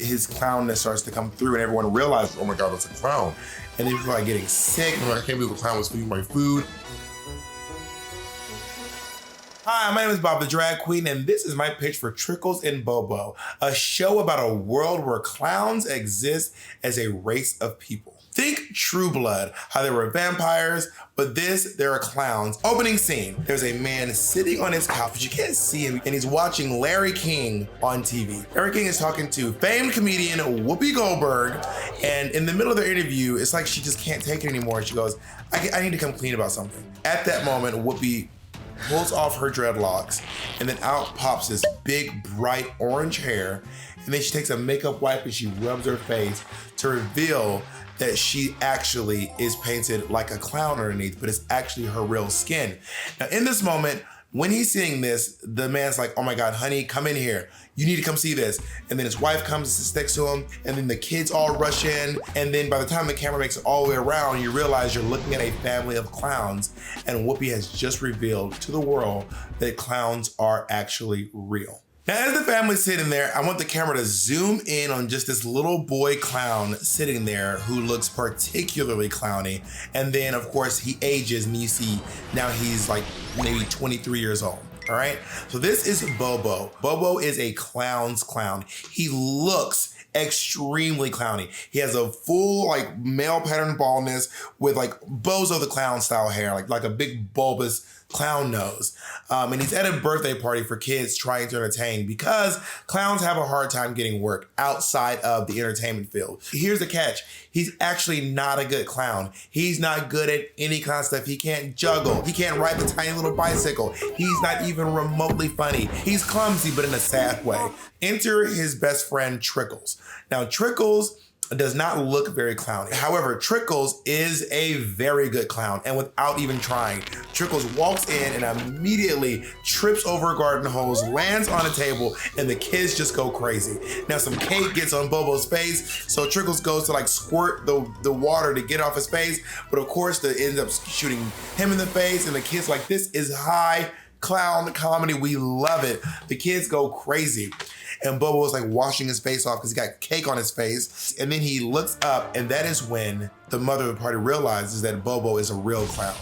his clownness starts to come through and everyone realizes, oh my God, that's a clown. And then people are getting sick. I'm like, I can't believe the clown was feeding my food. Hi, my name is Bob the Drag Queen, and this is my pitch for Trickles and Bobo, a show about a world where clowns exist as a race of people. Think True Blood, how there were vampires, but there are clowns. Opening scene, there's a man sitting on his couch, but you can't see him, and he's watching Larry King on TV. Larry King is talking to famed comedian Whoopi Goldberg, and in the middle of their interview, it's like she just can't take it anymore. She goes, I need to come clean about something. At that moment, Whoopi pulls off her dreadlocks, and then out pops this big, bright orange hair, and then she takes a makeup wipe and she rubs her face to reveal that she actually is painted like a clown underneath, but it's actually her real skin. Now, in this moment, when he's seeing this, the man's like, oh my God, honey, come in here. You need to come see this. And then his wife comes and sits next to him, and then the kids all rush in. And then by the time the camera makes it all the way around, you realize you're looking at a family of clowns, and Whoopi has just revealed to the world that clowns are actually real. Now, as the family's sitting there, I want the camera to zoom in on just this little boy clown sitting there who looks particularly clowny. And then, of course, he ages, and you see now he's like maybe 23 years old. All right, so this is Bobo. Bobo is a clown's clown. He looks extremely clowny. He has a full like male pattern baldness with like Bozo the Clown style hair, like a big bulbous clown nose. And he's at a birthday party for kids trying to entertain because clowns have a hard time getting work outside of the entertainment field. Here's the catch. He's actually not a good clown. He's not good at any kind of stuff. He can't juggle. He can't ride the tiny little bicycle. He's not even remotely funny. He's clumsy, but in a sad way. Enter his best friend, Trickles. Now, Trickles does not look very clowny. However, Trickles is a very good clown, and without even trying, Trickles walks in and immediately trips over a garden hose, lands on a table, and the kids just go crazy. Now, some cake gets on Bobo's face, so Trickles goes to like squirt the water to get off his face, but of course, it ends up shooting him in the face, and the kids like, this is high clown comedy, we love it. The kids go crazy. And Bobo was like washing his face off because he got cake on his face. And then he looks up, and that is when the mother of the party realizes that Bobo is a real clown.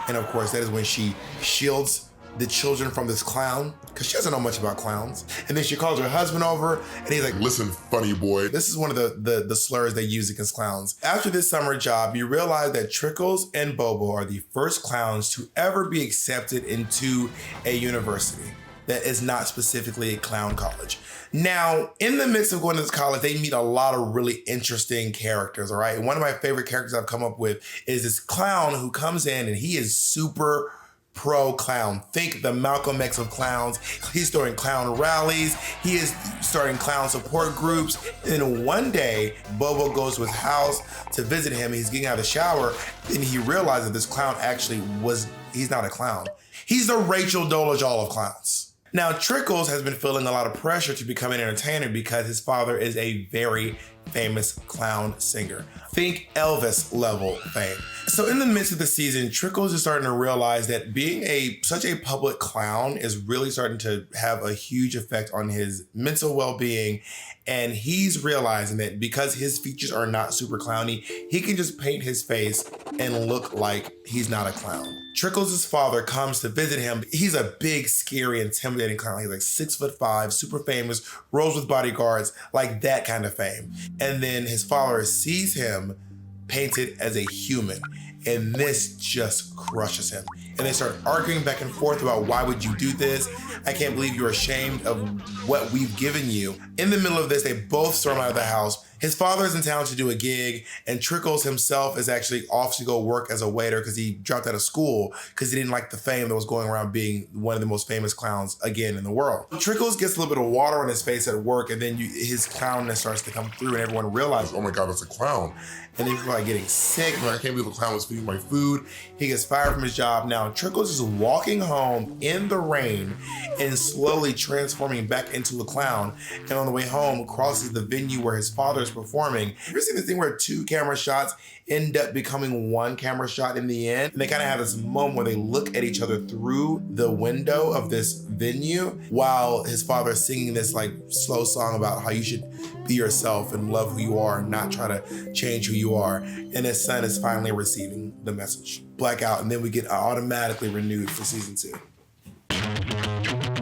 And of course, that is when she shields the children from this clown because she doesn't know much about clowns. And then she calls her husband over, and he's like, listen, funny boy. This is one of the slurs they use against clowns. After this summer job, you realize that Trickles and Bobo are the first clowns to ever be accepted into a university that is not specifically a clown college. Now, in the midst of going to this college, they meet a lot of really interesting characters, all right? And one of my favorite characters I've come up with is this clown who comes in and he is super pro clown. Think the Malcolm X of clowns. He's starting clown rallies. He is starting clown support groups. And then one day, Bobo goes to his house to visit him. He's getting out of the shower, and he realizes that this clown actually he's not a clown. He's the Rachel Dolezal of clowns. Now, Trickles has been feeling a lot of pressure to become an entertainer because his father is a very famous clown singer. Think Elvis level fame. So in the midst of the season, Trickles is starting to realize that being such a public clown is really starting to have a huge effect on his mental well-being. And he's realizing that because his features are not super clowny, he can just paint his face and look like he's not a clown. Trickles' father comes to visit him. He's a big, scary, intimidating clown. He's like 6'5", super famous, rolls with bodyguards, like that kind of fame. And then his father sees him painted as a human, and this just crushes him. And they start arguing back and forth about, why would you do this? I can't believe you're ashamed of what we've given you. In the middle of this, they both storm out of the house. His father is in town to do a gig, and Trickles himself is actually off to go work as a waiter because he dropped out of school because he didn't like the fame that was going around being one of the most famous clowns again in the world. Trickles gets a little bit of water on his face at work, and then his clownness starts to come through, and everyone realizes, oh my God, that's a clown. And then people are getting sick. I can't believe the clown was feeding my food. He gets fired from his job. Now, Trickles is walking home in the rain and slowly transforming back into a clown. And on the way home, crosses the venue where his father father's performing. You ever seen this thing where two camera shots end up becoming one camera shot in the end? And they kind of have this moment where they look at each other through the window of this venue while his father is singing this like slow song about how you should be yourself and love who you are and not try to change who you are. And his son is finally receiving the message. Blackout, and then we get automatically renewed for season 2.